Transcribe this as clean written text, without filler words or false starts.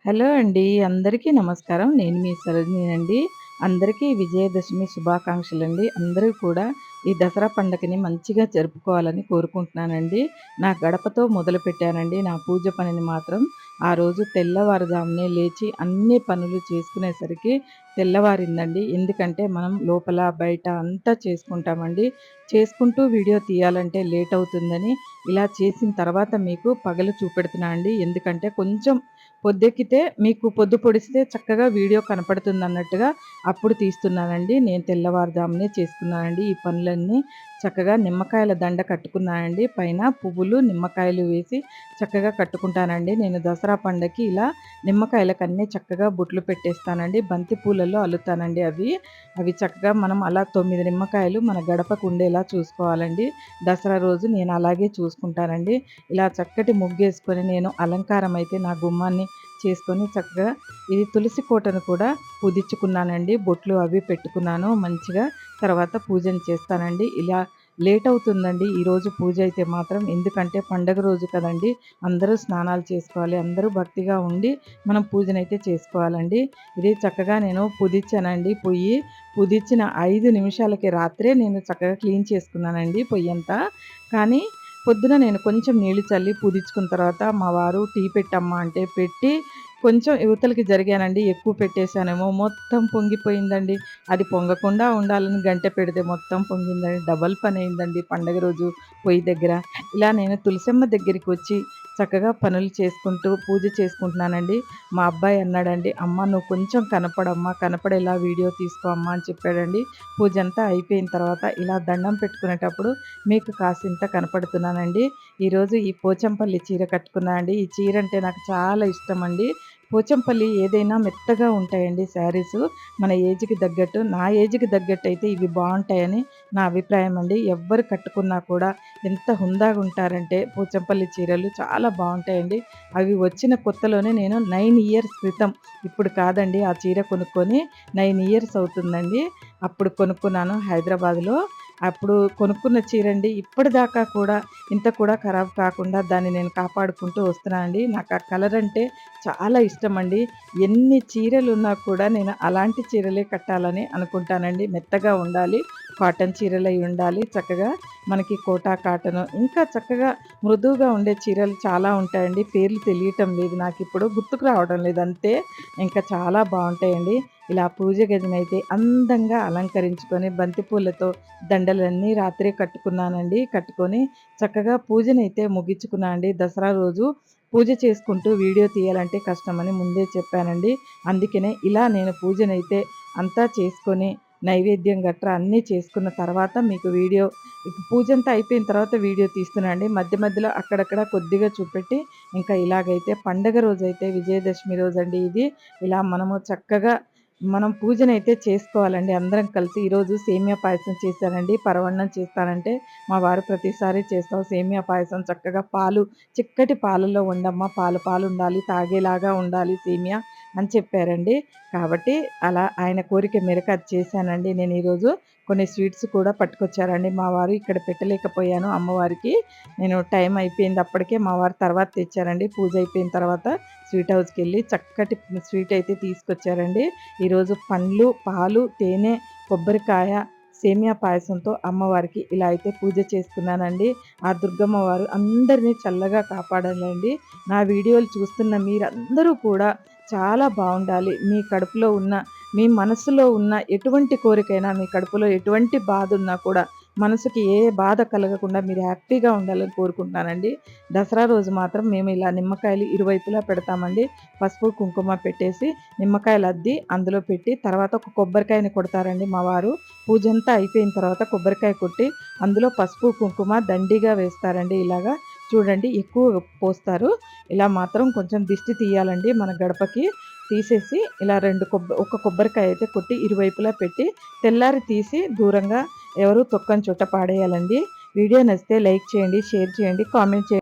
Hello అండి. అందరికీ నమస్కారం. నేను మీ సరోజినినండి. అందరికీ విజయదశమి శుభాకాంక్షలండి. అందరూ కూడా ఈ దసరా పండగని మంచిగా జరుపుకోవాలని కోరుకుంటున్నానండి. నా గడపతో మొదలుపెట్టానండి నా పూజ పనిని మాత్రం. ఆ రోజు తెల్లవారుజామునే లేచి అన్ని పనులు చేసుకునేసరికి తెల్లవారిందండి. ఎందుకంటే మనం లోపల, బయట అంతా చేసుకుంటామండి. చేసుకుంటూ వీడియో తీయాలంటే లేట్ అవుతుందని ఇలా చేసిన తర్వాత మీకు పగలు చూపెడుతున్నా అండి. ఎందుకంటే కొంచెం పొద్దెక్కితే మీకు పొద్దు పొడిస్తే చక్కగా వీడియో కనపడుతుందన్నట్టుగా అప్పుడు తీస్తున్నానండి. నేను తెల్లవారుజామునే చేసుకున్నానండి ఈ పనులన్నీ. చక్కగా నిమ్మకాయల దండ కట్టుకున్నానండి. పైన పువ్వులు, నిమ్మకాయలు వేసి చక్కగా కట్టుకుంటానండి. నేను దసరా పండగకి ఇలా నిమ్మకాయలకన్నీ చక్కగా బొట్లు పెట్టేస్తానండి. బంతి పూలలో అల్లుతానండి అవి. అవి చక్కగా మనం అలా 9 నిమ్మకాయలు మన గడపకు ఉండేలా చూసుకోవాలండి. దసరా రోజు నేను అలాగే చూసుకుంటానండి. ఇలా చక్కటి ముగ్గేసుకొని నేను అలంకారం అయితే నా గుమ్మాన్ని చేసుకొని చక్కగా ఇది తులసి కోటను కూడా పుదించుకున్నానండి. బొట్లు అవి పెట్టుకున్నాను మంచిగా. తర్వాత పూజను చేస్తానండి. ఇలా లేట్ అవుతుందండి ఈరోజు పూజ అయితే మాత్రం. ఎందుకంటే పండగ రోజు కదండీ! అందరూ స్నానాలు చేసుకోవాలి. అందరూ భక్తిగా ఉండి మనం పూజనైతే చేసుకోవాలండి. ఇది చక్కగా నేను పుదిచ్చానండి పొయ్యి. పుదిచ్చిన 5 నిమిషాలకి రాత్రే నేను చక్కగా క్లీన్ చేసుకున్నానండి పొయ్యంతా. కానీ పొద్దున నేను కొంచెం నీళ్లు చల్లి పుదించుకున్న తర్వాత మా వారు టీ పెట్టమ్మా అంటే పెట్టి కొంచెం ఇవతలకి జరిగానండి. ఎక్కువ పెట్టేసానేమో మొత్తం పొంగిపోయిందండి. అది పొంగకుండా ఉండాలని గంటె పెడితే మొత్తం పొంగిందండి. డబల్ పనయిందండి పండగ రోజు పొయ్యి దగ్గర. ఇలా నేను తులసమ్మ దగ్గరికి వచ్చి చక్కగా పనులు చేసుకుంటూ పూజ చేసుకుంటున్నానండి. మా అబ్బాయి అన్నాడండి, "అమ్మ నువ్వు కొంచెం కనపడమ్మా, కనపడేలా వీడియో తీసుకో అమ్మా" అని చెప్పాడండి. పూజంతా అయిపోయిన తర్వాత ఇలా దండం పెట్టుకునేటప్పుడు మీకు కాసింత కనపడుతున్నానండి. ఈరోజు ఈ పోచంపల్లి చీర కట్టుకున్నా అండి. ఈ చీర అంటే నాకు చాలా ఇష్టమండి. పోచంపల్లి ఏదైనా మెత్తగా ఉంటాయండి శారీసు. మన ఏజ్‌కి తగ్గట్టు, నా ఏజ్‌కి తగ్గట్టయితే ఇవి బావుంటాయని నా అభిప్రాయం అండి. ఎవ్వరు కట్టుకున్నా కూడా ఎంత హుందాగా ఉంటారంటే పోచంపల్లి చీరలు చాలా బావుంటాయండి. అవి వచ్చిన కొత్తలోనే నేను 9 ఇయర్స్ క్రితం, ఇప్పుడు కాదండి ఆ చీర కొనుక్కొని 9 ఇయర్స్ అవుతుందండి. అప్పుడు కొనుక్కున్నాను హైదరాబాద్‌లో. అప్పుడు కొనుక్కున్న చీరండి. ఇప్పటిదాకా కూడా ఇంత కూడా ఖరాబ్ కాకుండా దాన్ని నేను కాపాడుకుంటూ వస్తున్నానండి. నాకు ఆ కలర్ అంటే చాలా ఇష్టమండి. ఎన్ని చీరలున్నా కూడా నేను అలాంటి చీరలే కట్టాలని అనుకుంటానండి. మెత్తగా ఉండాలి. కాటన్ చీరలై ఉండాలి. చక్కగా మనకి కోటా కాటను ఇంకా చక్కగా మృదువుగా ఉండే చీరలు చాలా ఉంటాయండి. పేర్లు తెలియటం లేదు నాకిప్పుడు. గుర్తుకు రావడం లేదు అంతే. ఇంకా చాలా బావుంటాయండి. ఇలా పూజ గదినైతే అందంగా అలంకరించుకొని బంతి పూలతో దండలన్నీ రాత్రే కట్టుకున్నానండి. కట్టుకొని చక్కగా పూజనైతే ముగించుకున్నా అండి. దసరా రోజు పూజ చేసుకుంటూ వీడియో తీయాలంటే కష్టమని ముందే చెప్పానండి. అందుకనే ఇలా నేను పూజనైతే అంతా చేసుకొని నైవేద్యం గట్రా అన్నీ చేసుకున్న తర్వాత మీకు వీడియో పూజంతా అయిపోయిన తర్వాత వీడియో తీస్తున్నా అండి. మధ్య మధ్యలో అక్కడక్కడ కొద్దిగా చూపెట్టి ఇంకా ఇలాగైతే పండగ రోజైతే విజయదశమి రోజండి ఇది. ఇలా మనము చక్కగా మనం పూజనైతే చేసుకోవాలండి అందరం కలిసి. ఈరోజు సేమియా పాయసం చేశానండి. పరమాన్నం చేస్తానంటే మా వారు ప్రతిసారి చేస్తావు సేమియా పాయసం చక్కగా పాలు చిక్కటి పాలలో వండమ్మా, పాలు పాలు ఉండాలి, తాగేలాగా ఉండాలి సేమియా అని చెప్పారండి. కాబట్టి అలా ఆయన కోరిక మేరకు అది చేశానండి నేను ఈరోజు. కొన్ని స్వీట్స్ కూడా పట్టుకొచ్చారండి మా వారు. ఇక్కడ పెట్టలేకపోయాను అమ్మవారికి. నేను టైం అయిపోయింది అప్పటికే. మా వారు తర్వాత తెచ్చారండి. పూజ అయిపోయిన తర్వాత స్వీట్ హౌస్‌కెళ్ళి చక్కటి స్వీట్ అయితే తీసుకొచ్చారండి. ఈరోజు పండ్లు, పాలు, తేనె, కొబ్బరికాయ, సేమియా పాయసంతో అమ్మవారికి ఇలా అయితే పూజ చేసుకున్నానండి. ఆ దుర్గమ్మ వారు అందరిని చల్లగా కాపాడాలండి. నా వీడియోలు చూస్తున్న మీరందరూ కూడా చాలా బావుండాలి. మీ కడుపులో ఉన్న, మీ మనసులో ఉన్న ఎటువంటి కోరికైనా, మీ కడుపులో ఎటువంటి బాధున్నా కూడా మనసుకి ఏ బాధ కలగకుండా మీరు హ్యాపీగా ఉండాలని కోరుకుంటున్నానండి. దసరా రోజు మాత్రం మేము ఇలా నిమ్మకాయలు ఇరువైపులా పెడతామండి. పసుపు, కుంకుమ పెట్టేసి నిమ్మకాయలు అద్ది అందులో పెట్టి తర్వాత ఒక కొబ్బరికాయని కొడతారండి మా వారు. పూజంతా అయిపోయిన తర్వాత కొబ్బరికాయ కొట్టి అందులో పసుపు, కుంకుమ దండిగా వేస్తారండి ఇలాగా. చూడండి ఎక్కువ పోస్తారు. ఇలా మాత్రం కొంచెం దిష్టి తీయాలండి మన గడపకి. తీసేసి ఇలా ఒక కొబ్బరికాయ అయితే కొట్టి ఇరువైపులా పెట్టి తెల్లారి తీసి దూరంగా ఎవరు తొక్కని చోట పాడేయాలండి. వీడియో నచ్చితే లైక్ చేయండి, షేర్ చేయండి, కామెంట్ చేయండి.